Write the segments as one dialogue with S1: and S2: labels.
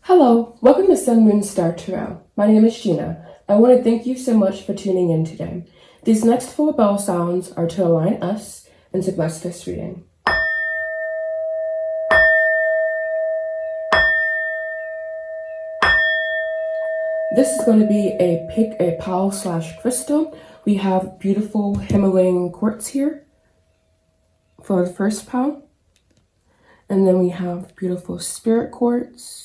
S1: Hello, welcome to Sun Moon Star Tarot. My name is Gina. I want to thank you so much for tuning in today. These next 4 bell sounds are to align us and to bless this reading. This is going to be a pal / crystal. We have beautiful Himalayan quartz here for the first pal. And then we have beautiful spirit quartz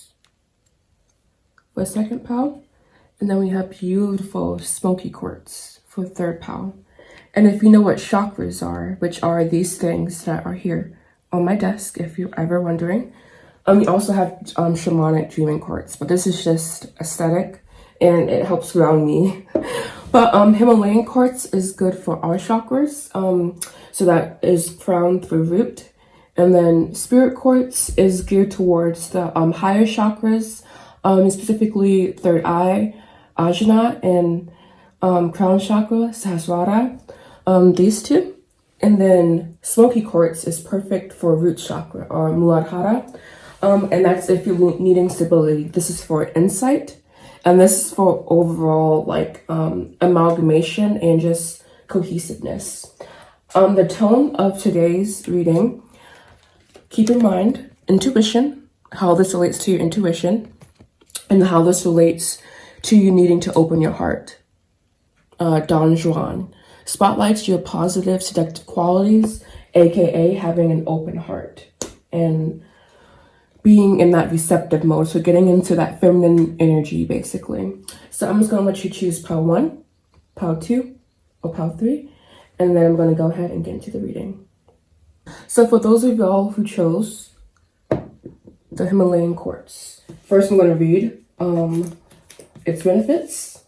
S1: for the second pal. And then we have beautiful smoky quartz for the third pal. And if you know what chakras are, which are these things that are here on my desk, if you're ever wondering, we also have shamanic dreaming quartz, but this is just aesthetic and it helps ground me. But Himalayan quartz is good for all chakras, so that is crown through root. And then spirit quartz is geared towards the higher chakras, specifically third eye, Ajna, and crown chakra, Sahasrara, these two. And then smoky quartz is perfect for root chakra or Muladhara, and that's if you're needing stability. This is for insight, and this is for overall amalgamation and just cohesiveness. The tone of today's reading, keep in mind intuition, how this relates to your intuition, and how this relates to you needing to open your heart. Don Juan spotlights your positive, seductive qualities, aka having an open heart and being in that receptive mode. So getting into that feminine energy, basically. So I'm just going to let you choose pile 1, pile 2, or pile 3, and then I'm going to go ahead and get into the reading. So for those of y'all who chose the Himalayan quartz, first I'm going to read its benefits.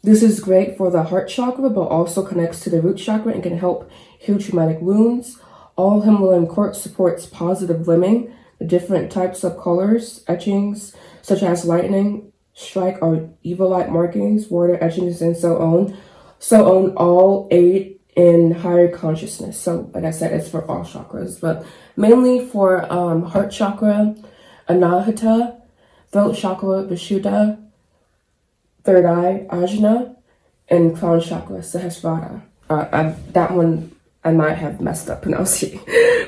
S1: This is great for the heart chakra, but also connects to the root chakra and can help heal traumatic wounds. All Himalayan quartz supports positive limbing. The different types of colors, etchings, such as lightning, strike, or evil light markings, water etchings, and so on, all aid in higher consciousness. So like I said, it's for all chakras, but mainly for heart chakra, Anahata, throat chakra, Vishuddha, third eye, Ajna, and crown chakra, Sahasrara. That one I might have messed up pronouncing,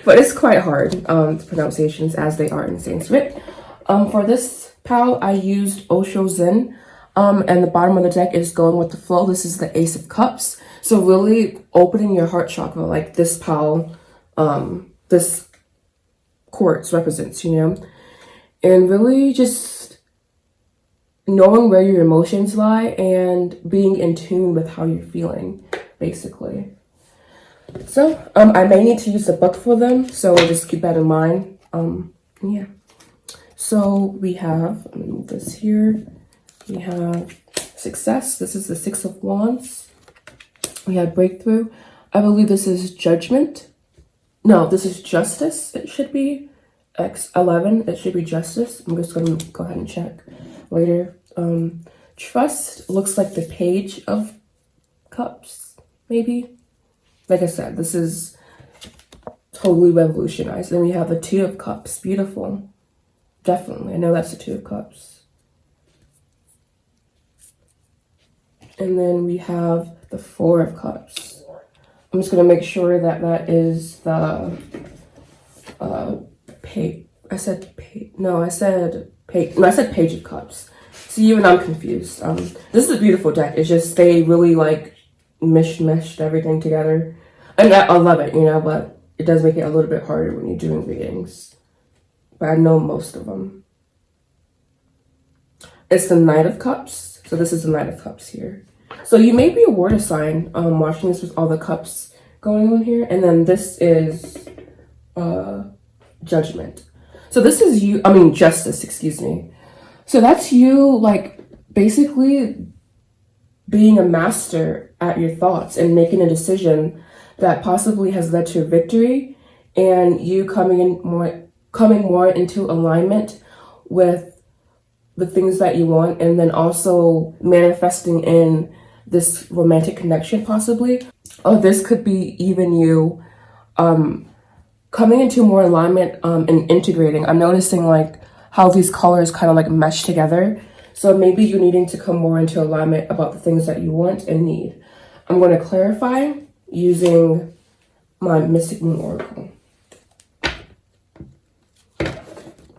S1: but it's quite hard, pronunciations as they are in Sanskrit. For this pal, I used Osho Zen, and the bottom of the deck is going with the flow. This is the Ace of Cups. So really opening your heart chakra, like this pal, this quartz represents, and really just knowing where your emotions lie and being in tune with how you're feeling, basically. So I may need to use a book for them, so just keep that in mind. Yeah. So we have, let me move this here. We have success. This is the 6 of Wands. We have breakthrough. I believe this is judgment. No, this is justice. It should be X11. It should be justice. I'm just going to go ahead and check later. Trust looks like the Page of Cups, maybe. Like I said, this is totally revolutionized. Then we have the 2 of Cups. Beautiful. Definitely. I know that's the 2 of Cups. And then we have the 4 of Cups. I'm just going to make sure that that is the page. I said Page of Cups. See, even I'm confused. This is a beautiful deck. It's just they really meshed everything together. And I love it, but it does make it a little bit harder when you're doing readings. But I know most of them. It's the Knight of Cups. So this is the Knight of Cups here. So you may be a water sign watching this with all the cups going on here. And then this is Judgment. So this is you, Justice, excuse me. So that's you, basically being a master at your thoughts and making a decision that possibly has led to a victory, and you coming more into alignment with the things that you want, and then also manifesting in this romantic connection possibly. Or this could be even you coming into more alignment and integrating. I'm noticing like how these colors kind of like mesh together. So maybe you're needing to come more into alignment about the things that you want and need. I'm going to clarify using my Mystic Moon Oracle.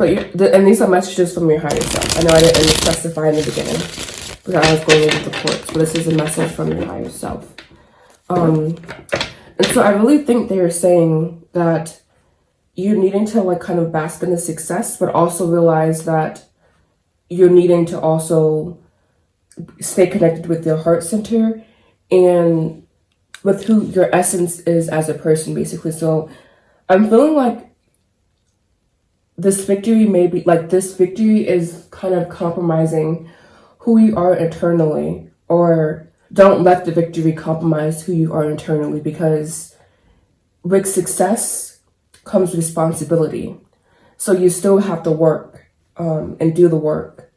S1: And these are messages from your higher self. I know I didn't specify in the beginning because I was going over the quartz, but this is a message from your higher self. And so I really think they're saying that you're needing to like kind of bask in the success, but also realize that you're needing to also stay connected with your heart center and with who your essence is as a person, basically. So I'm feeling like this victory is kind of compromising who you are internally, or don't let the victory compromise who you are internally, because with success comes responsibility. So you still have to work and do the work.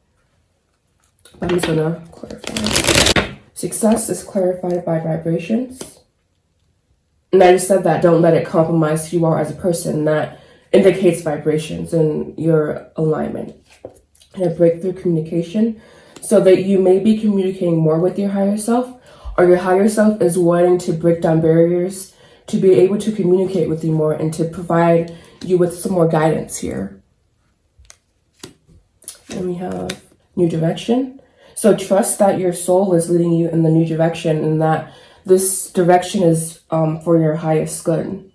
S1: I'm just gonna clarify. Success is clarified by vibrations. And I just said that don't let it compromise who you are as a person. That indicates vibrations and your alignment. And a breakthrough communication, so that you may be communicating more with your higher self, or your higher self is wanting to break down barriers to be able to communicate with you more and to provide you with some more guidance here. And we have new direction. So trust that your soul is leading you in the new direction, and that this direction is for your highest good.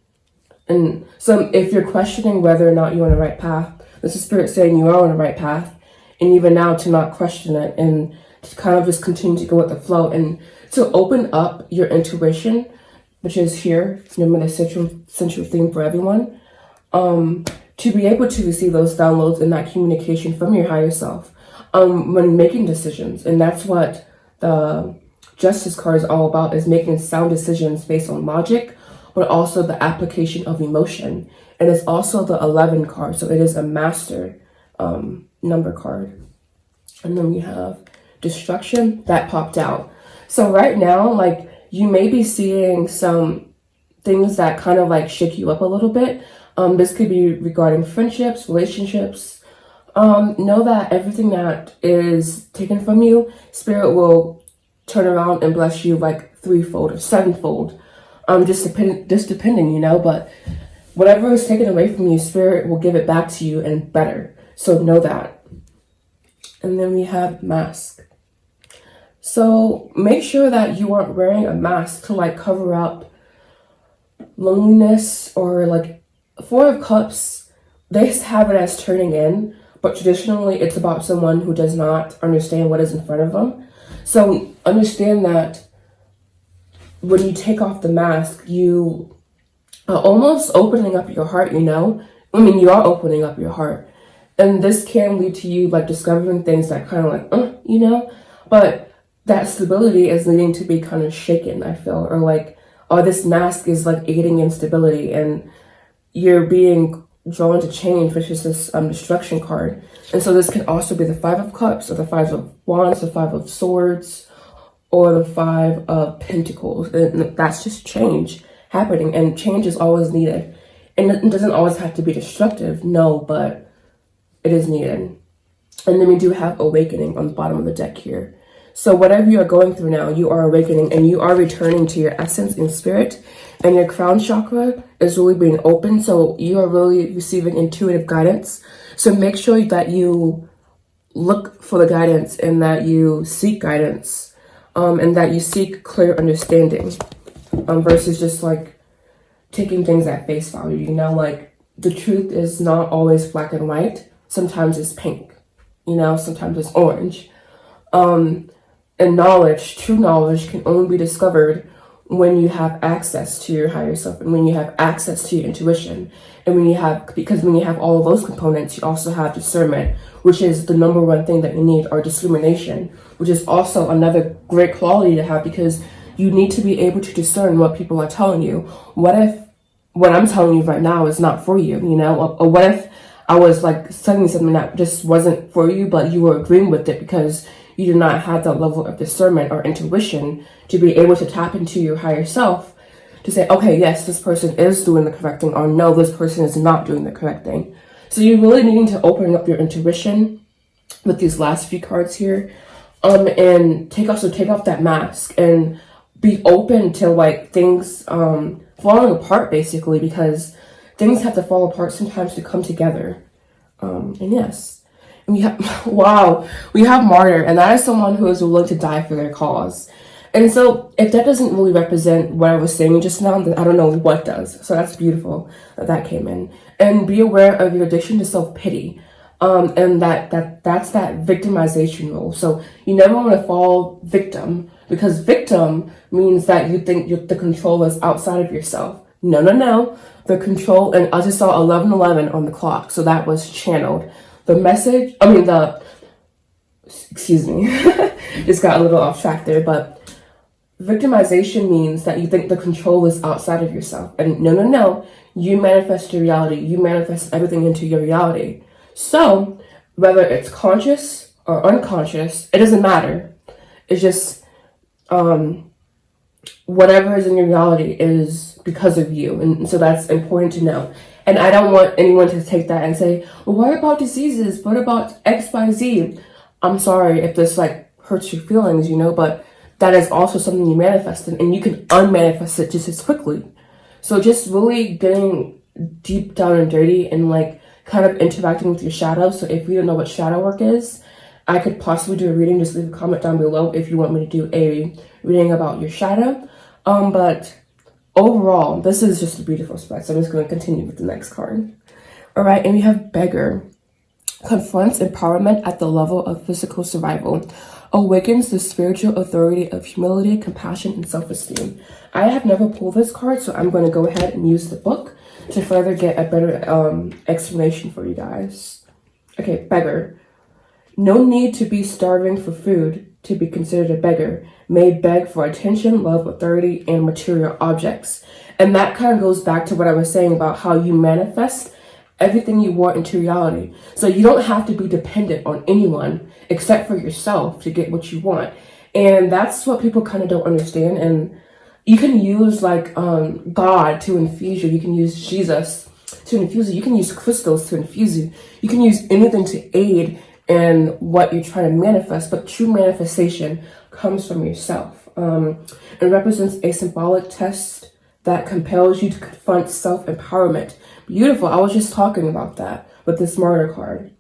S1: And so if you're questioning whether or not you're on the right path, this is Spirit saying you are on the right path. And even now, to not question it and to kind of just continue to go with the flow and to open up your intuition, which is here, remember the central theme for everyone, to be able to receive those downloads and that communication from your higher self when making decisions. And that's what the Justice card is all about, is making sound decisions based on logic, but also the application of emotion. And it's also the 11 card, so it is a master number card. And then we have destruction that popped out. So right now, like, you may be seeing some things that kind of like shake you up a little bit. This could be regarding friendships, relationships. Know that everything that is taken from you, Spirit will turn around and bless you like threefold or sevenfold. Just depending, you know, but whatever is taken away from you, Spirit will give it back to you and better. So know that. And then we have mask. So make sure that you aren't wearing a mask to like cover up loneliness, or like Four of Cups, they have it as turning in, but traditionally it's about someone who does not understand what is in front of them. So understand that when you take off the mask, you are almost opening up your heart, you know? I mean, you are opening up your heart. And this can lead to you like discovering things that kind of like, you know? But that stability is needing to be kind of shaken, I feel. Or like, oh, this mask is like aiding in stability, and you're being drawn to change, which is this destruction card. And so this can also be the Five of Cups, or the Five of Wands, the Five of Swords, or the Five of Pentacles. And that's just change happening, and change is always needed. And it doesn't always have to be destructive, no, but it is needed. And then we do have awakening on the bottom of the deck here. So whatever you are going through now, you are awakening, and you are returning to your essence in spirit, and your crown chakra is really being open. So you are really receiving intuitive guidance. So make sure that you look for the guidance, and that you seek guidance, and that you seek clear understanding, versus just like taking things at face value. You know, like the truth is not always black and white. Sometimes it's pink, you know, sometimes it's orange. And knowledge, true knowledge, can only be discovered when you have access to your higher self, and when you have access to your intuition, and because when you have all of those components, you also have discernment, which is the number one thing that you need, or discrimination, which is also another great quality to have, because you need to be able to discern what people are telling you. What if what I'm telling you right now is not for you, you know? Or what if I was like telling you something that just wasn't for you, but you were agreeing with it because you do not have that level of discernment or intuition to be able to tap into your higher self to say, okay, yes, this person is doing the correct thing, or no, this person is not doing the correct thing. So you're really needing to open up your intuition with these last few cards here, and take off that mask and be open to like things falling apart, basically, because things have to fall apart sometimes to come together. And yes, and we have wow, we have martyr, and that is someone who is willing to die for their cause. And so if that doesn't really represent what I was saying just now, then I don't know what does. So that's beautiful that came in. And be aware of your addiction to self-pity. And that's that victimization role. So you never want to fall victim, because victim means that you think the control is outside of yourself. No. The control, and I just saw 11:11 on the clock, so that was channeled. The message, excuse me, just got a little off track there, but victimization means that you think the control is outside of yourself. And no, you manifest your reality. You manifest everything into your reality. So whether it's conscious or unconscious, it doesn't matter. It's just whatever is in your reality is because of you. And so that's important to know. And I don't want anyone to take that and say, well, what about diseases? What about X, Y, Z? I'm sorry if this like hurts your feelings, but that is also something you manifested, and you can unmanifest it just as quickly. So just really getting deep down and dirty and like kind of interacting with your shadow. So if you don't know what shadow work is, I could possibly do a reading. Just leave a comment down below if you want me to do a reading about your shadow. But overall, this is just a beautiful spread. So I'm just going to continue with the next card. All right, and we have Beggar. Confronts empowerment at the level of physical survival. Awakens the spiritual authority of humility, compassion, and self-esteem. I have never pulled this card, so I'm going to go ahead and use the book to further get a better explanation for you guys. Okay, Beggar. No need to be starving for food to be considered a beggar. May beg for attention, love, authority, and material objects. And that kind of goes back to what I was saying about how you manifest everything you want into reality. So you don't have to be dependent on anyone except for yourself to get what you want. And that's what people kind of don't understand. And you can use like God to infuse you. You can use Jesus to infuse you. You can use crystals to infuse you. You can use anything to aid in what you're trying to manifest. But true manifestation comes from yourself. It represents a symbolic test that compels you to confront self-empowerment. Beautiful. I was just talking about that with this martyr card.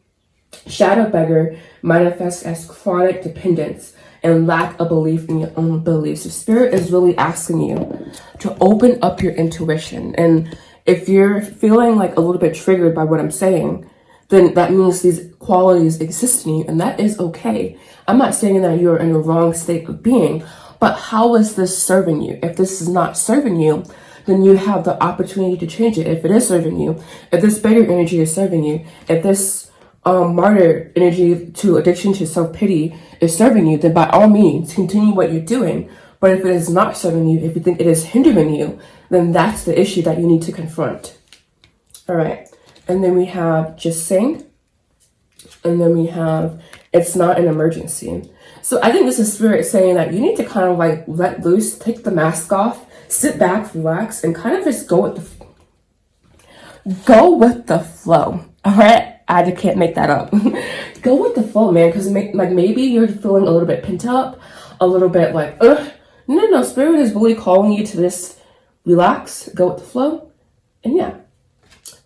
S1: Shadow Beggar manifests as chronic dependence and lack of belief in your own beliefs. The spirit is really asking you to open up your intuition. And if you're feeling like a little bit triggered by what I'm saying, then that means these qualities exist in you, and that is okay. I'm not saying that you're in a wrong state of being, but how is this serving you? If this is not serving you, then you have the opportunity to change it. If it is serving you, if this beggar energy is serving you, if this martyr energy to addiction to self-pity is serving you, then by all means, continue what you're doing. But if it is not serving you, if you think it is hindering you, then that's the issue that you need to confront. All right. And then we have Just Sing. And then we have It's Not an Emergency. So I think this is spirit saying that you need to kind of like let loose, take the mask off, sit back, relax, and kind of just go with the flow. All right, I just can't make that up. Go with the flow, man, because like maybe you're feeling a little bit pent up, a little bit like, no, spirit is really calling you to this relax, go with the flow, and yeah.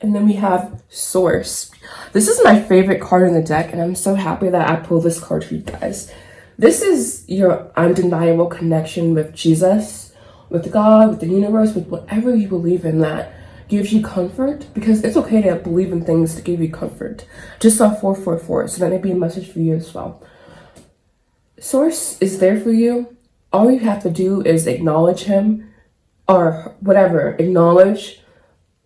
S1: And then we have Source. This is my favorite card in the deck, and I'm so happy that I pulled this card for you guys. This is your undeniable connection with Jesus, with God, with the universe, with whatever you believe in that gives you comfort, because it's okay to believe in things to give you comfort. Just saw 444, so that may be a message for you as well. Source is there for you. All you have to do is acknowledge him, or whatever, acknowledge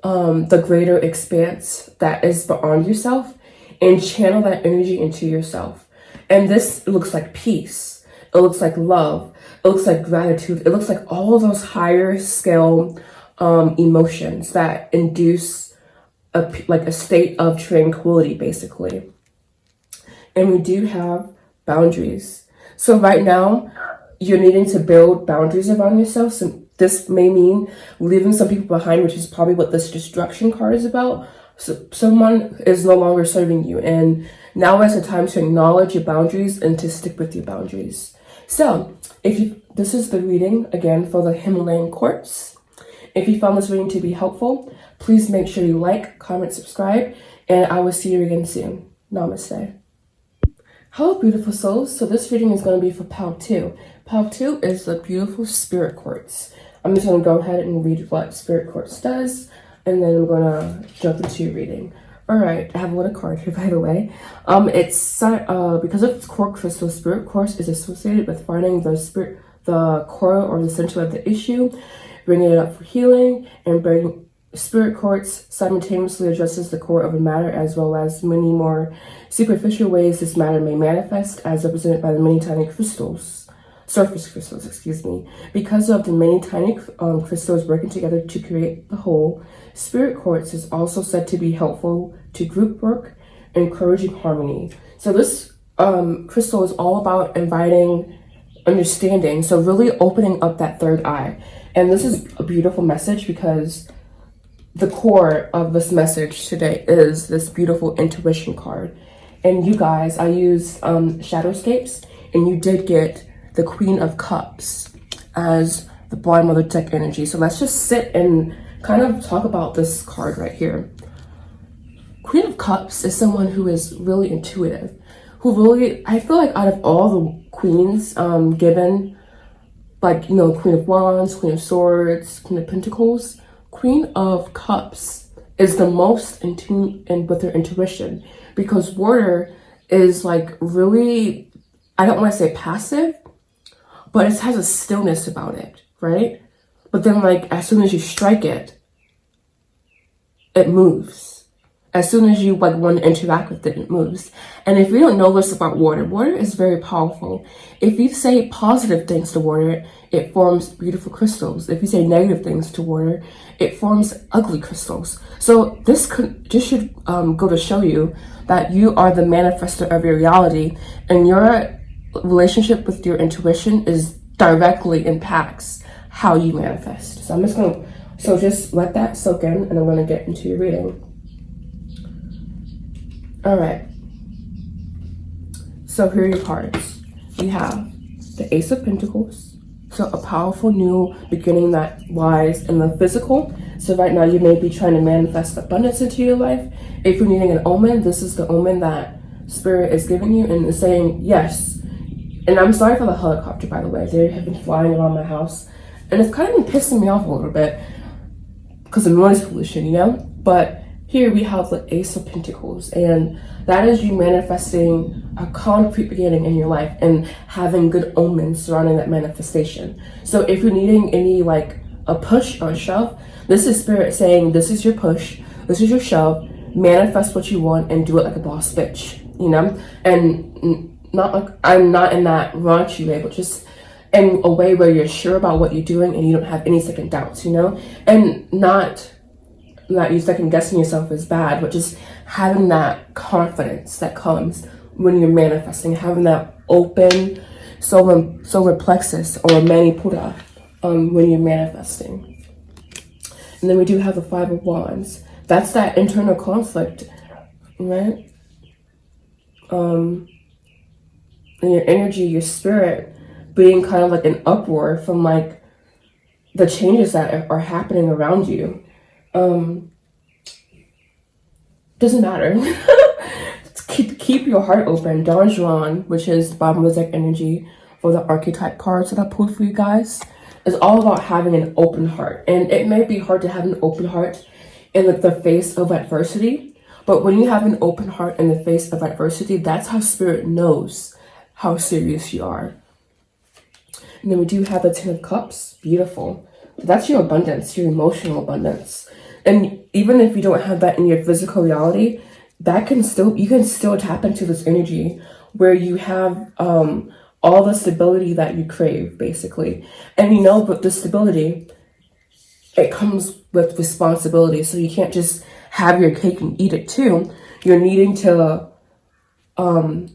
S1: the greater expanse that is beyond yourself, and channel that energy into yourself. And this looks like peace. It looks like love. It looks like gratitude. It looks like all of those higher scale emotions that induce a state of tranquility, basically. And we do have boundaries. So right now, you're needing to build boundaries around yourself. So this may mean leaving some people behind, which is probably what this destruction card is about. So someone is no longer serving you, and now is the time to acknowledge your boundaries and to stick with your boundaries. So this is the reading again for the Himalayan quartz. If you found this reading to be helpful, please make sure you like, comment, subscribe, and I will see you again soon. Namaste. Hello, beautiful souls. So this reading is going to be for Pal 2. Pal 2 is the beautiful spirit quartz. I'm just going to go ahead and read what spirit quartz does, and then I'm going to jump into your reading. All right, I have a little card here, by the way. It's because of its core crystal, spirit quartz is associated with finding the core or the center of the issue, bringing it up for healing, and bringing spirit quartz simultaneously addresses the core of a matter as well as many more superficial ways this matter may manifest, as represented by the many tiny surface crystals, Because of the many tiny crystals working together to create the whole, spirit quartz is also said to be helpful to group work, encouraging harmony. So this crystal is all about inviting understanding, so really opening up that third eye. And this is a beautiful message because the core of this message today is this beautiful intuition card. And you guys, I used Shadowscapes, and you did get the Queen of Cups as the bottom of the deck energy. So let's just sit and kind of talk about this card right here. Queen of Cups is someone who is really intuitive, I feel like out of all the queens given, like, Queen of Wands, Queen of Swords, Queen of Pentacles, Queen of Cups is the most in tune and with her intuition, because water is like really, I don't want to say passive, but it has a stillness about it, right? But then like as soon as you strike it, it moves. As soon as you like want to interact with it, it moves. And if you don't know this about water, water is very powerful. If you say positive things to water, it forms beautiful crystals. If you say negative things to water, it forms ugly crystals. So this should go to show you that you are the manifester of your reality, and your relationship with your intuition is directly impacts how you manifest. So just let that soak in, and I'm going to get into your reading. All right, so here are your cards. We have the Ace of Pentacles, so a powerful new beginning that lies in the physical. So right now you may be trying to manifest abundance into your life. If you're needing an omen, this is the omen that Spirit is giving you and is saying yes. And I'm sorry for the helicopter, by the way. They have been flying around my house, and it's kind of been pissing me off a little bit because of noise pollution, But here we have the Ace of Pentacles, and that is you manifesting a concrete beginning in your life and having good omens surrounding that manifestation. So if you're needing any like a push or a shove, this is Spirit saying this is your push, this is your shove, manifest what you want and do it like a boss bitch, And not like, I'm not in that raunchy way, but just in a way where you're sure about what you're doing and you don't have any second doubts, And not you second guessing yourself is bad, but just having that confidence that comes when you're manifesting, having that open solar plexus or manipura when you're manifesting. And then we do have the Five of Wands. That's that internal conflict, right? And your energy, your spirit being kind of like an uproar from like the changes that are happening around you. Doesn't matter. keep your heart open. Don Juan, which is the bottom of the deck energy for the archetype cards that I pulled for you guys, is all about having an open heart. And it may be hard to have an open heart in the face of adversity, but when you have an open heart in the face of adversity, that's how Spirit knows how serious you are. And then we do have the Ten of Cups. Beautiful. That's your abundance, your emotional abundance. And even if you don't have that in your physical reality, you can still tap into this energy where you have all the stability that you crave, basically. And but the stability, it comes with responsibility. So you can't just have your cake and eat it too. You're needing to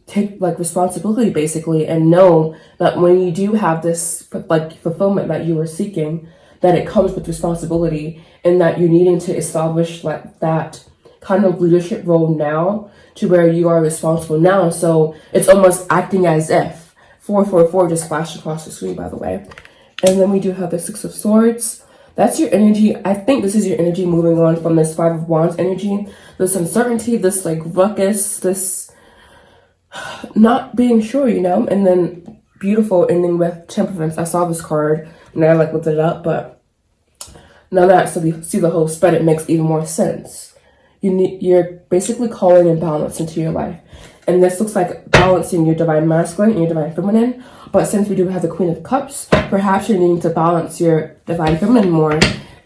S1: take like responsibility, basically, and know that when you do have this like fulfillment that you were seeking, that it comes with responsibility, and that you're needing to establish like that kind of leadership role now to where you are responsible now. So it's almost acting as if 444 just flashed across the screen, by the way. And then we do have the Six of Swords. That's your energy. I think this is your energy moving on from this Five of Wands energy. This uncertainty, this like ruckus, this not being sure, you know? And then beautiful ending with Temperance. I saw this card and I like looked it up, but now that I see the whole spread, it makes even more sense. You're basically calling in balance into your life. And this looks like balancing your divine masculine and your divine feminine. But since we do have the Queen of Cups, perhaps you're needing to balance your divine feminine more.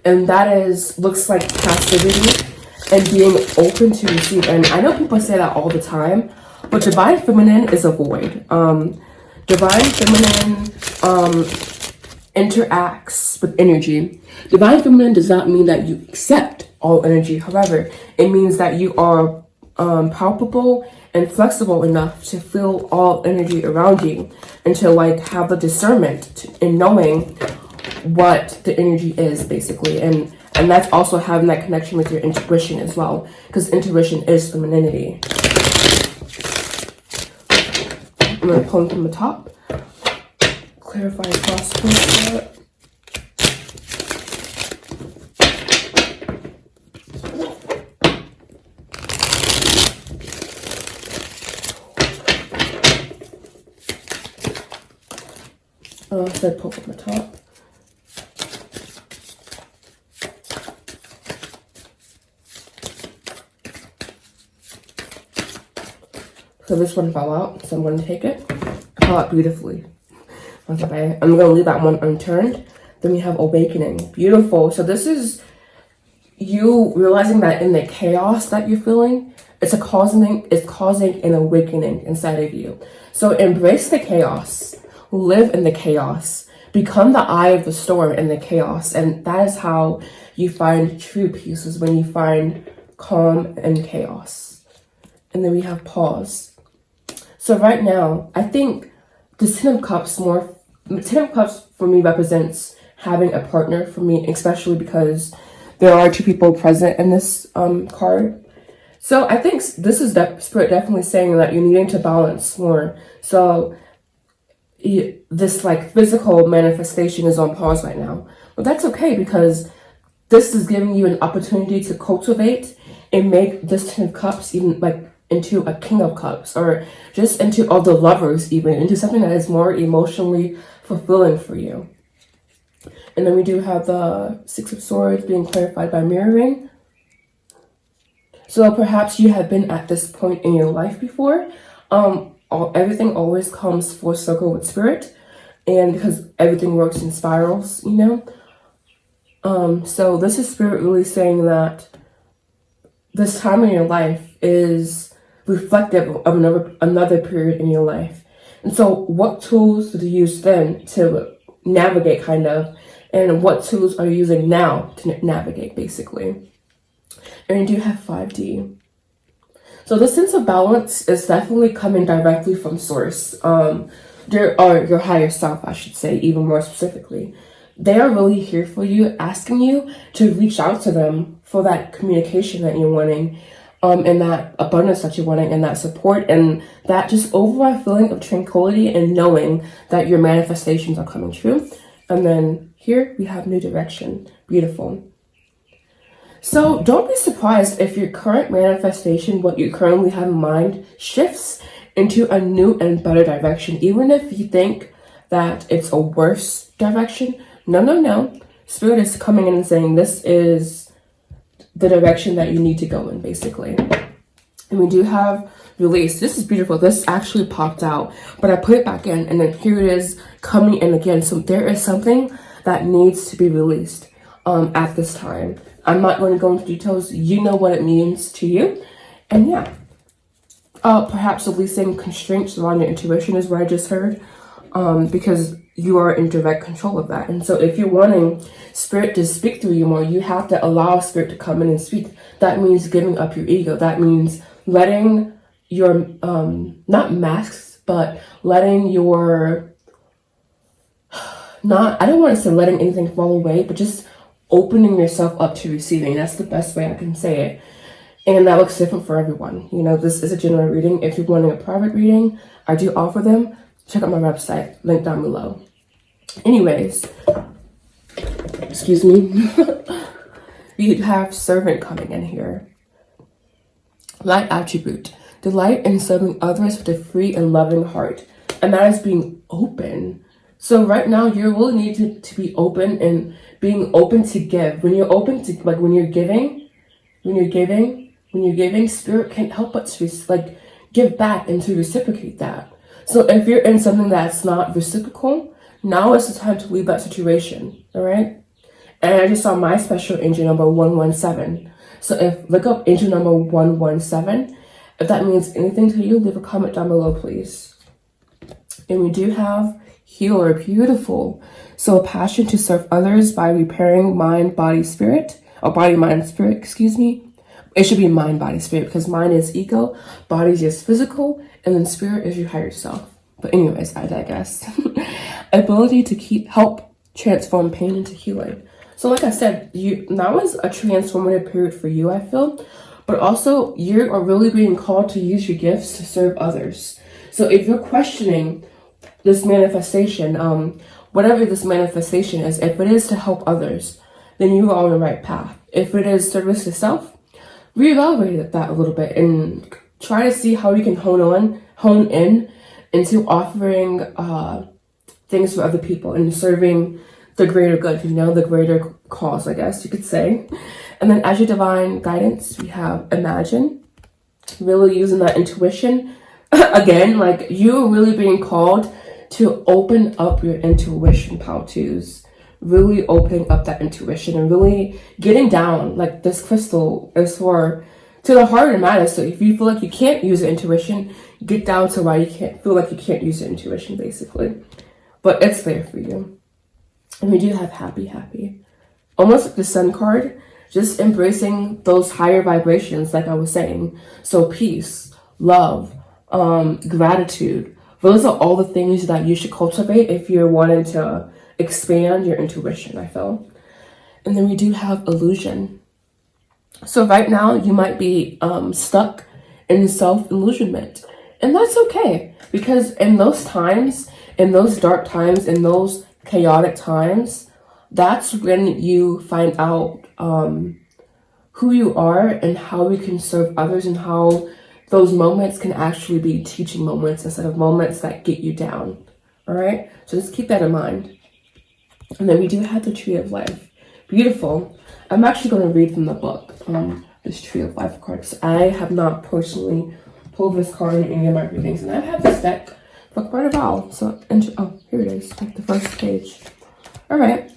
S1: And that looks like passivity and being open to receive. And I know people say that all the time, but divine feminine is a void. Divine feminine interacts with energy. Divine feminine does not mean that you accept all energy. However, it means that you are palpable and flexible enough to feel all energy around you and to like have the discernment in knowing what the energy is basically. And that's also having that connection with your intuition as well, because intuition is femininity. I'm going to pull from the top. Clarify cross. I said pull from the top. So this one fell out, so I'm going to take it. It fell out beautifully. Okay, I'm going to leave that one unturned. Then we have Awakening. Beautiful. So this is you realizing that in the chaos that you're feeling, it's causing an awakening inside of you. So embrace the chaos. Live in the chaos. Become the eye of the storm in the chaos. And that is how you find true peace, is when you find calm and chaos. And then we have pause. So right now, I think the Ten of Cups for me represents having a partner for me, especially because there are two people present in this card. So I think this is Spirit definitely saying that you're needing to balance more. So this like physical manifestation is on pause right now. But that's okay, because this is giving you an opportunity to cultivate and make this Ten of Cups even like into a King of Cups, or just into all the lovers, even into something that is more emotionally fulfilling for you. And then we do have the Six of Swords being clarified by mirroring. So perhaps you have been at this point in your life before. Everything always comes full circle with Spirit, and because everything works in spirals, you know. So this is Spirit really saying that this time in your life is reflective of another period in your life. And so what tools do you use then to navigate, kind of, and what tools are you using now to navigate, basically? And you do have 5D. So the sense of balance is definitely coming directly from source. There are your higher self, I should say, even more specifically. They are really here for you, asking you to reach out to them for that communication that you're wanting, and that abundance that you're wanting, and that support, and that just overall feeling of tranquility and knowing that your manifestations are coming true. And then here we have new direction. Beautiful. So don't be surprised if your current manifestation, what you currently have in mind, shifts into a new and better direction. Even if you think that it's a worse direction, no. Spirit is coming in and saying this is the direction that you need to go in, basically. And we do have release. This is beautiful. This actually popped out, but I put it back in, and then here it is coming in again. So there is something that needs to be released at this time. I'm not going to go into details. You know what it means to you. And yeah, perhaps releasing constraints around your intuition is what I just heard, because you are in direct control of that. And so if you're wanting Spirit to speak through you more, you have to allow Spirit to come in and speak. That means giving up your ego. That means letting your, not masks, but letting your I don't want to say letting anything fall away, but just opening yourself up to receiving. That's the best way I can say it. And that looks different for everyone. You know, this is a general reading. If you're wanting a private reading, I do offer them. Check out my website, link down below. Anyways, excuse me. We have servant coming in here. Light attribute. Delight in serving others with a free and loving heart. And that is being open. So right now, you really need to be open and being open to give. When you're open to, like when you're giving, Spirit can't help but to like give back and to reciprocate that. So if you're in something that's not reciprocal, now is the time to leave that situation. All right. And I just saw my special angel number 117. So look up angel number 117. If that means anything to you, leave a comment down below, please. And we do have healer, beautiful. So a passion to serve others by repairing mind, body, spirit, or body, mind, spirit, excuse me. It should be mind, body, spirit, because mind is ego, body is just physical, and then spirit is your higher self. But anyways, I digress. Ability to help transform pain into healing. So like I said, now is a transformative period for you, I feel. But also, you are really being called to use your gifts to serve others. So if you're questioning this manifestation, whatever this manifestation is, if it is to help others, then you are on the right path. If it is service to self, reevaluate that a little bit and try to see how you can hone in into offering things for other people and serving the greater good, the greater cause, I guess you could say. And then as your divine guidance, we have imagine, really using that intuition. Again, like you're really being called to open up your intuition, Pal Twos. Really opening up that intuition and really getting down. Like this crystal is to the heart of the matter. So if you feel like you can't use your intuition, get down to why you can't use your intuition, basically. But it's there for you. And we do have happy. Almost like the sun card, just embracing those higher vibrations, like I was saying. So peace, love, gratitude. Those are all the things that you should cultivate if you're wanting to expand your intuition, I feel. And then we do have illusion. So right now you might be stuck in self-illusionment. And that's okay, because in those times, in those dark times, in those chaotic times, that's when you find out who you are and how you can serve others, and how those moments can actually be teaching moments instead of moments that get you down. All right, so just keep that in mind. And then we do have the Tree of Life. Beautiful. I'm actually going to read from the book, this Tree of Life card, because I have not personally pulled this card in any of my readings, and I've had this deck for quite a while. So, here it is, like the first page. All right.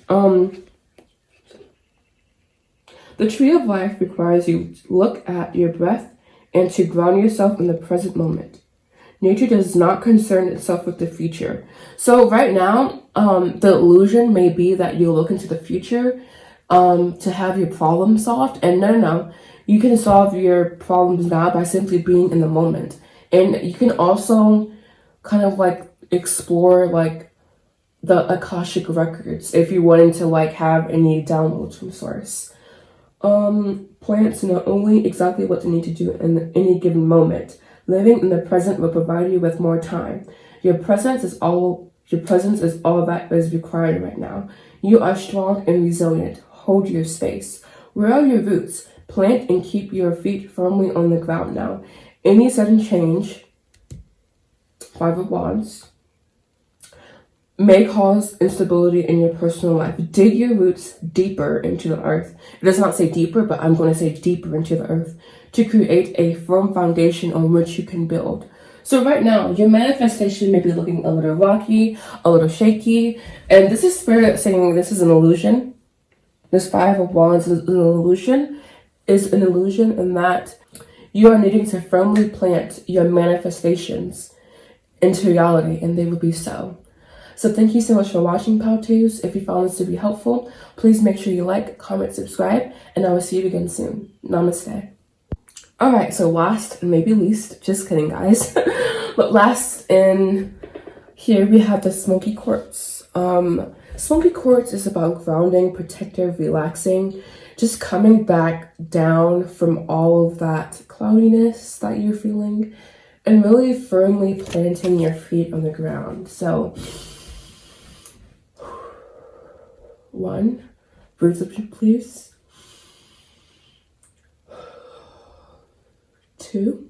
S1: The Tree of Life requires you to look at your breath and to ground yourself in the present moment. Nature does not concern itself with the future. So right now, the illusion may be that you look into the future to have your problem solved. And no. You can solve your problems now by simply being in the moment. And you can also kind of like explore like the Akashic records if you're wanting to like have any downloads from source. Plants know only exactly what they need to do in any given moment. Living in the present will provide you with more time. Your presence is all that is required right now. You are strong and resilient. Hold your space. Where are your roots? Plant and keep your feet firmly on the ground now. Any sudden change, 5 of Wands, may cause instability in your personal life. Dig your roots deeper into the earth. It does not say deeper, but I'm going to say deeper into the earth to create a firm foundation on which you can build. So right now, your manifestation may be looking a little rocky, a little shaky, and this is Spirit saying this is an illusion. This 5 of Wands is an illusion in that you are needing to firmly plant your manifestations into reality, and they will be so. So thank you so much for watching, Pal Twos. If you found this to be helpful, please make sure you like, comment, subscribe, and I will see you again soon. Namaste. Alright, so last and maybe least, just kidding guys, but last in here we have the smoky quartz. Smoky quartz is about grounding, protective, relaxing, just coming back down from all of that cloudiness that you're feeling and really firmly planting your feet on the ground. So, 1, breathe up, please. 2,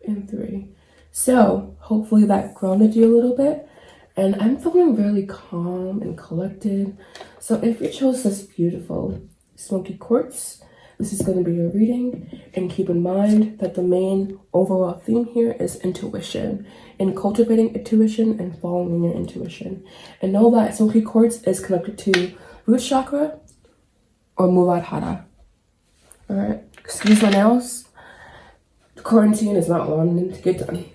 S1: and 3. So hopefully that grounded you a little bit, and I'm feeling really calm and collected. So if you chose this beautiful smoky quartz, this is going to be your reading, and keep in mind that the main overall theme here is intuition and cultivating intuition and following your intuition. And know that smoky quartz is connected to root chakra or Muladhara. All right, excuse my nails. The quarantine is not long enough to get done.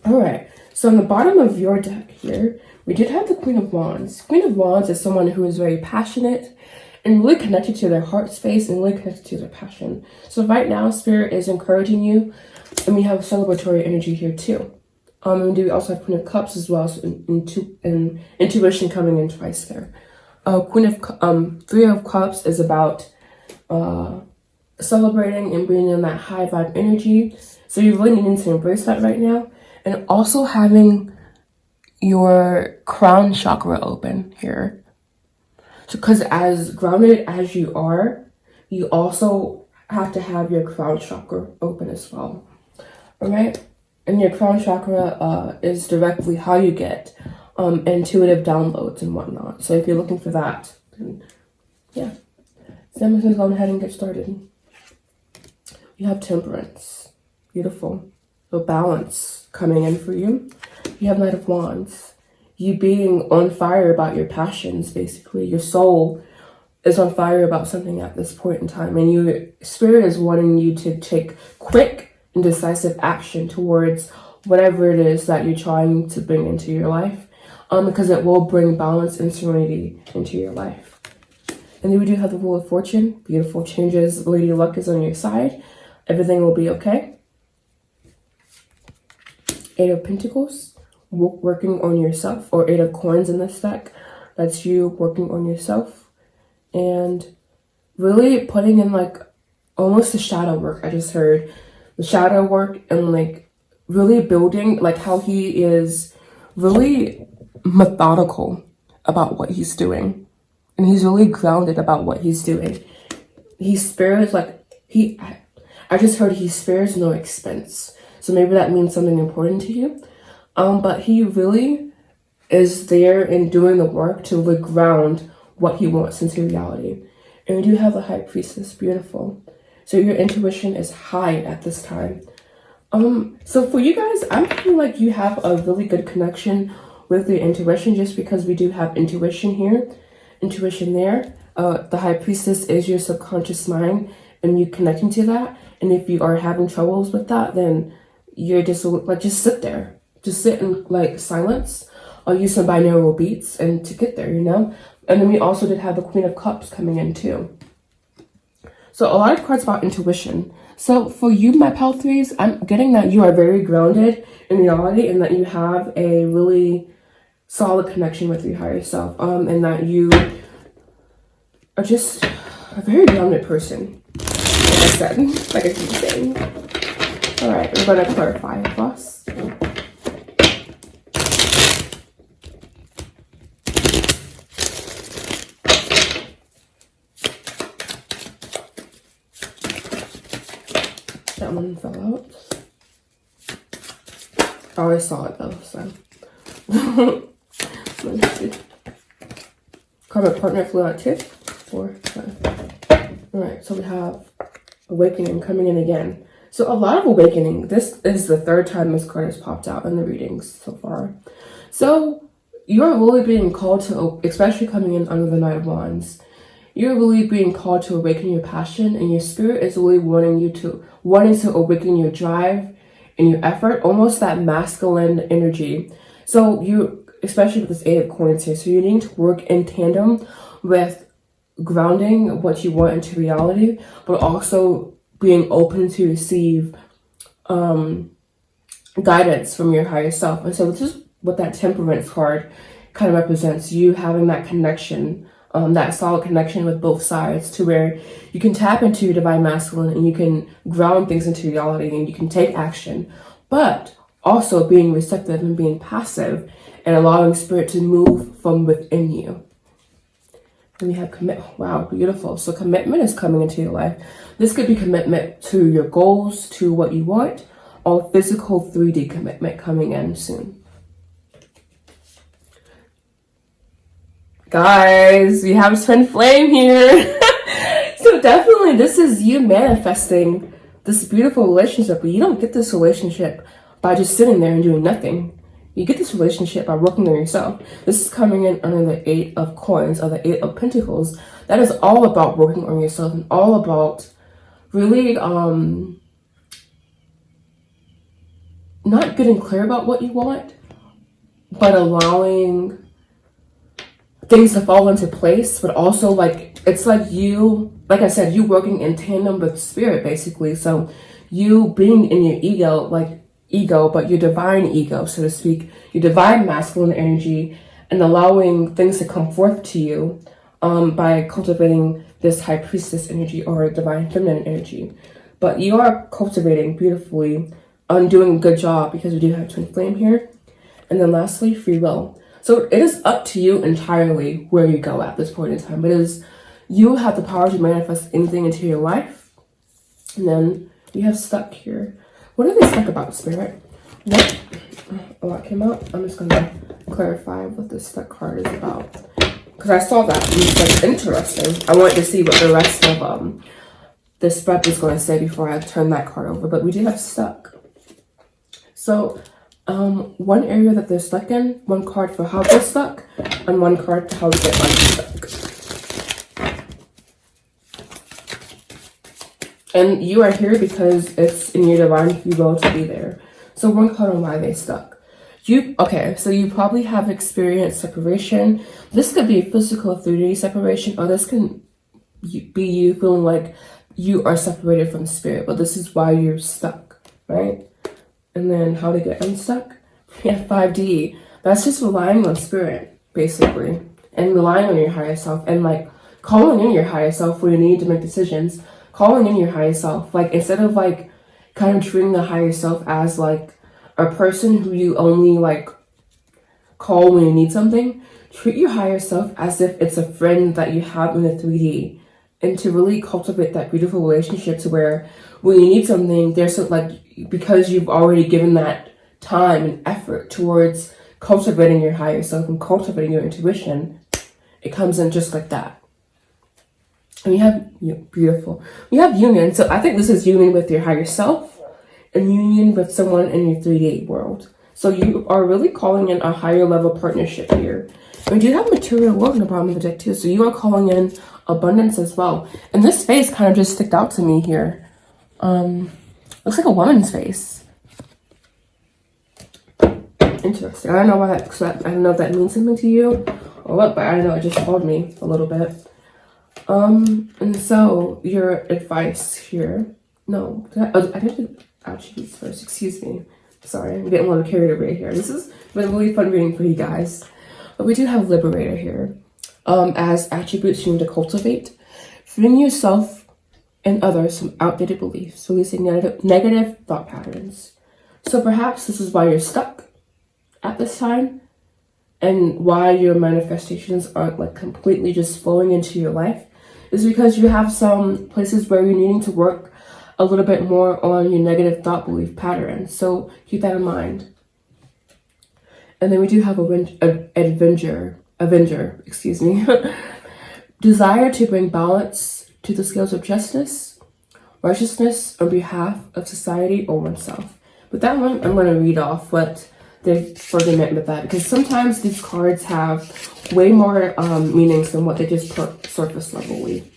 S1: All right, so on the bottom of your deck here, we did have the Queen of Wands. Queen of Wands is someone who is very passionate and really connected to their heart space and really connected to their passion. So right now, Spirit is encouraging you, and we have celebratory energy here too. And we also have Queen of Cups as well, so intuition coming in twice there. Three of Cups is about celebrating and bringing in that high vibe energy. So you're really needing to embrace that right now. And also having your crown chakra open here. So because as grounded as you are, you also have to have your crown chakra open as well. All right? And your crown chakra is directly how you get intuitive downloads and whatnot. So if you're looking for that, then yeah. So I'm just going to go ahead and get started. You have Temperance. Beautiful. So balance coming in for you. You have Knight of Wands. You being on fire about your passions, basically. Your soul is on fire about something at this point in time. And your spirit is wanting you to take quick and decisive action towards whatever it is that you're trying to bring into your life. Because it will bring balance and serenity into your life. And then we do have the Wheel of Fortune. Beautiful changes. Lady Luck is on your side. Everything will be okay. 8 of Pentacles, working on yourself, or 8 of Coins in this deck. That's you working on yourself and really putting in like almost the shadow work. I just heard the shadow work and like really building, like how he is really methodical about what he's doing, and he's really grounded about what he's doing. He spares I just heard he spares no expense. So maybe that means something important to you. But he really is there and doing the work to really ground what he wants into reality. And we do have the High Priestess. Beautiful. So your intuition is high at this time. So for you guys, I'm feeling like you have a really good connection with your intuition, just because we do have intuition here, intuition there. The High Priestess is your subconscious mind and you connecting to that. And if you are having troubles with that, then you're just sit there. Just sit in like silence. I'll use some binaural beats and to get there, you know? And then we also did have the Queen of Cups coming in too. So a lot of cards about intuition. So for you, my pal threes, I'm getting that you are very grounded in reality and that you have a really solid connection with your higher self. And that you are just a very grounded person. Like I said, like I keep saying. All right, we're going to clarify it, boss. That one fell out. I always saw it though, so. Let me see. Karma partner flew out too. 4, 5. All right, so we have Awakening coming in again. So a lot of awakening. This is the 3rd time this card has popped out in the readings so far. So you're really being called to, especially coming in under the Knight of Wands, you're really being called to awaken your passion, and your spirit is really wanting to awaken your drive and your effort, almost that masculine energy. So you, especially with this 8 of Coins here, so you need to work in tandem with grounding what you want into reality, but also being open to receive guidance from your higher self. And so this is what that Temperance card kind of represents, you having that connection, that solid connection with both sides, to where you can tap into your divine masculine and you can ground things into reality and you can take action, but also being receptive and being passive and allowing spirit to move from within you. And we have commitment. Wow, beautiful. So commitment is coming into your life. This could be commitment to your goals, to what you want, or physical 3D commitment coming in soon. Guys, we have twin flame here. So definitely this is you manifesting this beautiful relationship, but you don't get this relationship by just sitting there and doing nothing. You get this relationship by working on yourself. This is coming in under the 8 of coins or the 8 of pentacles. That is all about working on yourself and all about really not getting clear about what you want, but allowing things to fall into place, but also like, it's like you, like I said, you working in tandem with spirit, basically. So you being in your ego, like ego, but your divine ego, so to speak, your divine masculine energy, and allowing things to come forth to you by cultivating this high priestess energy or divine feminine energy. But you are cultivating beautifully, doing a good job, because we do have twin flame here. And then lastly, free will. So it is up to you entirely where you go at this point in time. It is, you have the power to manifest anything into your life. And then we have stuck here. What are they stuck about, Spirit? What? A lot came out. I'm just going to clarify what this stuck card is about. Because I saw that and it's like interesting. I wanted to see what the rest of the spread was going to say before I turn that card over. But we do have stuck. So one area that they're stuck in, one card for how they're stuck, and one card to how to get unstuck. And you are here because it's in your divine free will to be there. So one card on why they stuck. Okay, so you probably have experienced separation. This could be physical 3D separation, or this can be you feeling like you are separated from spirit, but this is why you're stuck, right? And then how to get unstuck? Yeah, 5D. That's just relying on spirit, basically. And relying on your higher self. And like calling in your higher self when you need to make decisions. Calling in your higher self. Like instead of like kind of treating the higher self as like a person who you only like call when you need something. Treat your higher self as if it's a friend that you have in the 3D. And to really cultivate that beautiful relationship to where when you need something, there's like, because you've already given that time and effort towards cultivating your higher self and cultivating your intuition, it comes in just like that. And you have, beautiful. You have union. So I think this is union with your higher self and union with someone in your 3D world. So you are really calling in a higher level partnership here. And we do have material world in the bottom of the deck too. So you are calling in abundance as well. And this face kind of just sticked out to me here. Looks like a woman's face. Interesting. I don't know why that, I don't know if that means something to you or what, but I don't know, it just told me a little bit. And so your advice here, no, I did the attributes first, excuse me. Sorry, I'm getting a little carried away here. This has been a really fun reading for you guys. But we do have Liberator here. As attributes you need to cultivate. Freeing yourself and others from outdated beliefs, releasing negative thought patterns. So perhaps this is why you're stuck at this time, and why your manifestations aren't like completely just flowing into your life, is because you have some places where you're needing to work a little bit more on your negative thought belief patterns. So keep that in mind. And then we do have Avenger, excuse me. Desire to bring balance to the scales of justice, righteousness on behalf of society or oneself. With that one, I'm going to read off what they further meant with that, because sometimes these cards have way more meanings than what they just put surface levelly.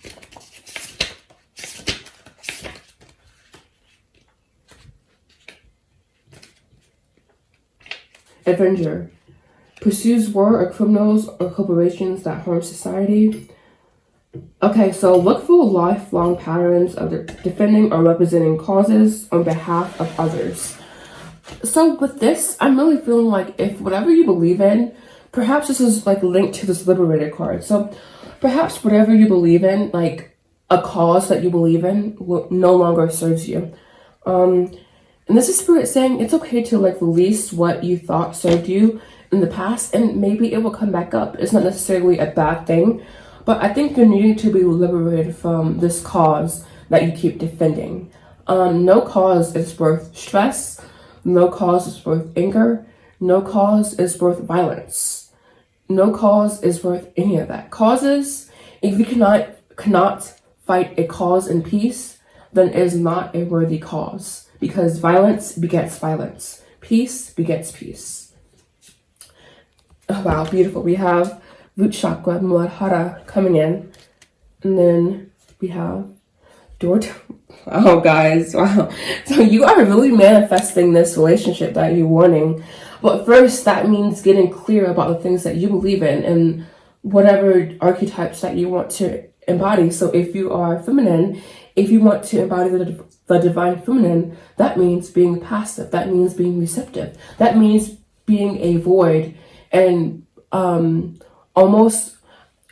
S1: Avenger. Pursues war or criminals or corporations that harm society. Okay, so look for lifelong patterns of defending or representing causes on behalf of others. So with this, I'm really feeling like if whatever you believe in, perhaps this is like linked to this liberated card. So perhaps whatever you believe in, like a cause that you believe in, no longer serves you. And this is Spirit saying it's okay to like release what you thought served you in the past, and maybe it will come back up. It's not necessarily a bad thing, but I think you're needing to be liberated from this cause that you keep defending. No cause is worth stress. No cause is worth anger. No cause is worth violence. No cause is worth any of that. Causes, if you cannot fight a cause in peace, then it is not a worthy cause, because violence begets violence. Peace begets peace. Oh, wow, beautiful. We have root chakra, Muladhara, coming in. And then we have oh, guys, wow. So you are really manifesting this relationship that you're wanting. But first, that means getting clear about the things that you believe in and whatever archetypes that you want to embody. So if you are feminine, if you want to embody the divine feminine, that means being passive. That means being receptive. That means being a void and almost...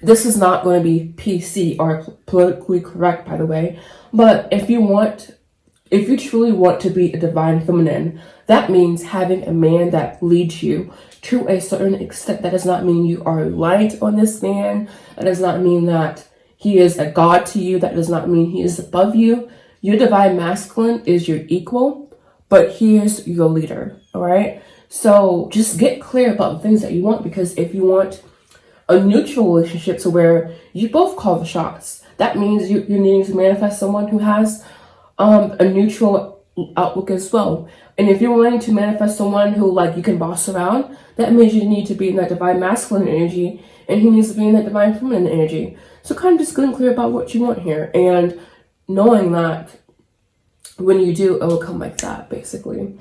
S1: This is not going to be PC or politically correct, by the way, but if you truly want to be a divine feminine, that means having a man that leads you to a certain extent. That does not mean you are light on this man. That does not mean that he is a god to you. That does not mean he is above you. Your divine masculine is your equal, but he is your leader, all right? So just get clear about the things that you want, because if you want a neutral relationship to where you both call the shots, that means you're needing to manifest someone who has a neutral outlook as well. And if you're wanting to manifest someone who like you can boss around, that means you need to be in that divine masculine energy, and he needs to be in that divine feminine energy. So kind of just getting clear about what you want here, and knowing that when you do, it will come like that, basically.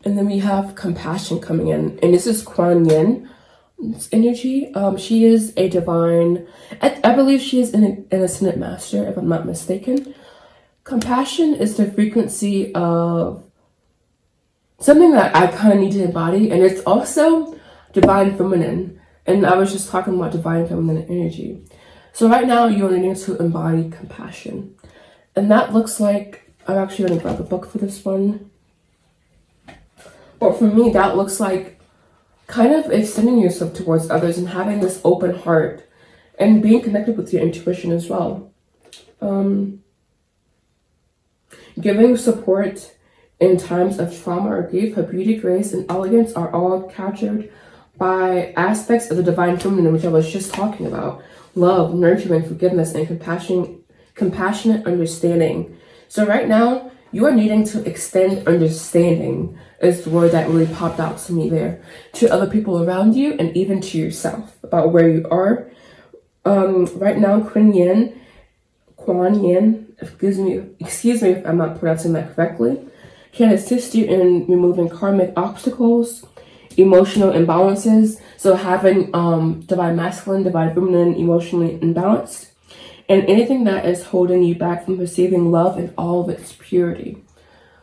S1: And then we have compassion coming in, and this is Kuan Yin energy. She is a divine, I believe she is an ascendant master, if I'm not mistaken. Compassion is the frequency of something that I kind of need to embody, and it's also divine feminine. And I was just talking about divine feminine energy. So right now you're needing to embody compassion, and that looks like, I'm actually going to grab a book for this one, but for me that looks like kind of extending yourself towards others and having this open heart and being connected with your intuition as well. Giving support in times of trauma or grief. Her beauty, grace, and elegance are all captured by aspects of the divine feminine, which I was just talking about. Love, nurturing, forgiveness, and compassionate understanding. So right now, you are needing to extend understanding, is the word that really popped out to me there, to other people around you and even to yourself about where you are. Right now, Kuan Yin, excuse me if I'm not pronouncing that correctly, can assist you in removing karmic obstacles, emotional imbalances, so having divine masculine, divine feminine, emotionally imbalanced, and anything that is holding you back from receiving love in all of its purity.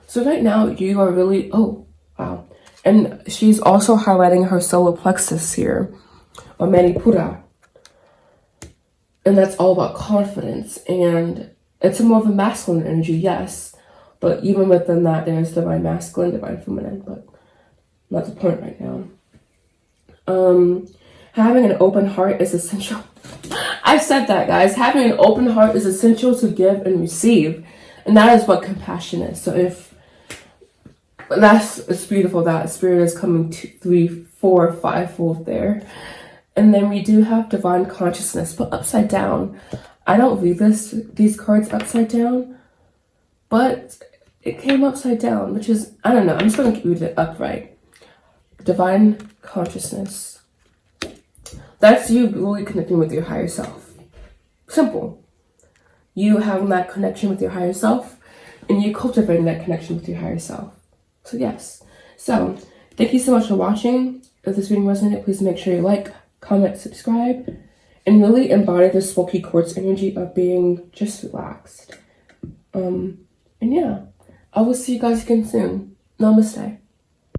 S1: So right now, you are really, oh, wow. And she's also highlighting her solar plexus here, or Manipura. And that's all about confidence. And it's more of a masculine energy, yes. But even within that, there's divine masculine, divine feminine. But not the point right now. Having an open heart is essential. I said that, guys. Having an open heart is essential to give and receive. And that is what compassion is. So it's beautiful that Spirit is coming 2, 3, 4, 5-fold there. And then we do have divine consciousness, but upside down. I don't read these cards upside down, but it came upside down, which is, I don't know. I'm just going to read it upright. Divine consciousness. That's you really connecting with your higher self. Simple. You having that connection with your higher self, and you cultivating that connection with your higher self. So yes. So thank you so much for watching. If this reading resonated, please make sure you like, comment, subscribe, and really embody the smoky quartz energy of being just relaxed. And yeah, I will see you guys again soon. Namaste.